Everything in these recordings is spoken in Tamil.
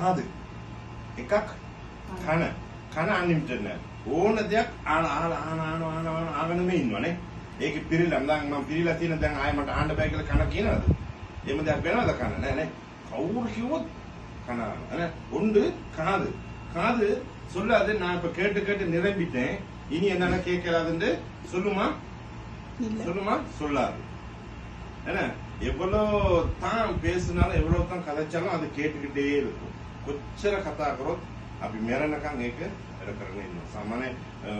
කාද එකක් කන අන්ලිමිටඩ් නෑ ඕන දෙයක් ආගනම ඉන්නවනේ ඒක පිළිලා නම් මම පිළිලා තියෙන දැන් ආයෙ මට ආන්න බෑ කියලා කන කියනවද එහෙම දෙයක් වෙනවද කන නෑ නේ කවුරු කිව්වොත් கன உண்டு காது சொல்லாது நான் இப்ப கேட்டு நிரம்பிட்டேன் இனி என்னால கேட்கலாதுன்னு சொல்லுமா சொல்லாது ஏன்னா எவ்வளவு தான் பேசினாலும் எவ்வளவு தான் கதைச்சாலும் அது கேட்டுக்கிட்டே இருக்கும் கொச்சர கதாக்கிறோம் அப்படி மேரனக்காங்க கேட்க எடுக்கிறேன்னு සාමාන්‍ය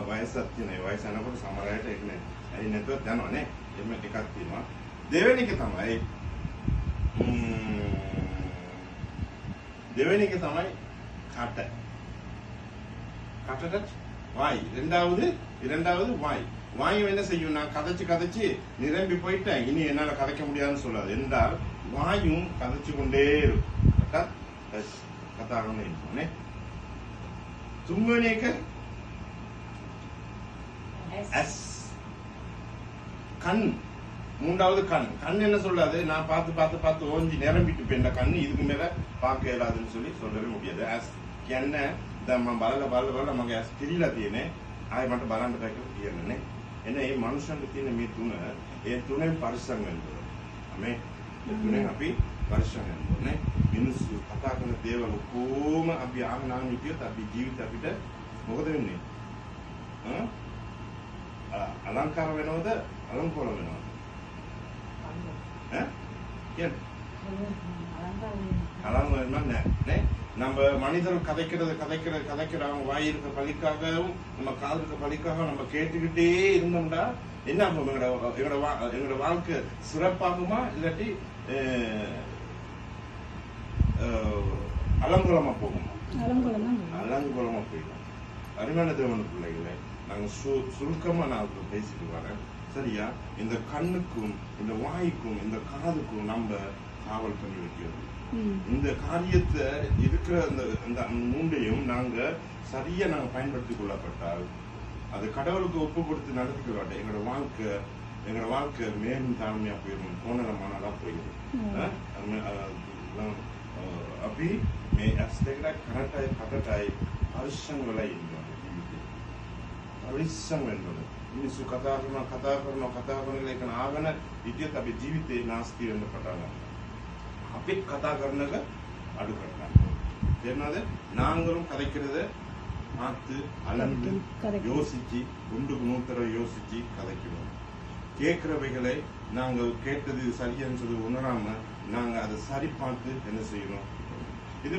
වයසක් තියෙන ඒ වයස යනකොට සමහර අයට ඒක නේ ඇයි නැතුව යනවනේ එන්න එකක් තියෙනවා දෙවෙනි එක තමයි දෙවෙනි එක තමයි கட்டට வாய் இரண்டாவது வாய் என்ன செய்யும் நான் கதைச்சு நிரம்பி போயிட்டேன் இனி என்னால கதைக்க முடியாதுன்னு சொல்லாது என்றால் வாயும் கதைச்சு கொண்டே இருக்கும் கதாகணும் இருக்கும்னே தும்பனேக்க கண் மூன்றாவது கண் என்ன சொல்லாது நான் பார்த்து ஓஞ்சி நிரம்பிட்டு போய் இந்த கண் இதுக்கு மேல பார்க்க இயலாதுன்னு சொல்லவே முடியாது என்ன බලලා මගේ ඇස් පිරීලා තියෙන්නේ ආයෙ මට බලන්න බෑ කියලා කියන්නේ එනේ මේ මනුෂ්‍යන්ට තියෙන මේ තුන ඒ තුනෙන් පරිස්සම් වෙන්න ඕනේ මේ තුනෙන් අපි පරිස්සම් වෙන්න ඕනේ මිනිස්සු කතා කරන දේවල් කොහොම අපි ආගනාම හිටියොත් අපි ජීවිත අපිට මොකද වෙන්නේ අලංකාර වෙනවද අලංකාර වෙනවද කියන්නේ அலங்காரம் நே நம்ம மனிதர்கள் கதைக்கிற அவங்க வாயிற்கு பலிக்காகவும் நம்ம காதுக்கு பலிக்காகவும் நம்ம கேட்டுக்கிட்டே இருந்தோம்னா என்ன ஆகும் எங்களோட வாழ்க்கை சிறப்பாகுமா இல்லாட்டி அலங்கோலமா போகுமா அலங்கோலமா போயிடும் அருமையான தேவன பிள்ளைகளை நாங்க சுருக்கமா நான் பேசிட்டு வரேன் சரியா இந்த கண்ணுக்கும் இந்த வாய்க்கும் இந்த காதுக்கும் நம்ம காவல் பண்ணி வைக்கிறது இந்த காரியத்தை இருக்கிற அந்த மூண்டையும் நாங்க சரியா நாங்க பயன்படுத்திக் கொள்ளப்பட்டால் அது கடவுளுக்கு ஒப்பு கொடுத்து நடத்திக்கிறோம் எங்களோட வாழ்க்கை மேலும் தாழ்மையா போயிடும் கோணரமானதா போயிடும் අපි මේ ඇස් දෙකට කටටයි පරිස්සම් වෙලා ඉන්නවා ජීවිතේ පරිස්සම් වෙන්න ඕනේ මිනිස්සු කතා කරන එක නාගෙන ඉතියත් අපි ජීවිතේ නාස්ති වෙන්න පටන් ගන්නවා අපි කතා කරන එක අඩු කරගන්න தெரியනද நாங்களும் கதைக்கிறத பார்த்து அளந்து யோசிச்சு ஒன்றுக்கு நூறு யோசிச்சு கதைக்கணும் கேட்கிறவைகளை நாங்கள் கேட்டது சரியான்னு சொல்லி உணராம நாங்க அதை சரி பார்த்து என்ன செய்யணும் இது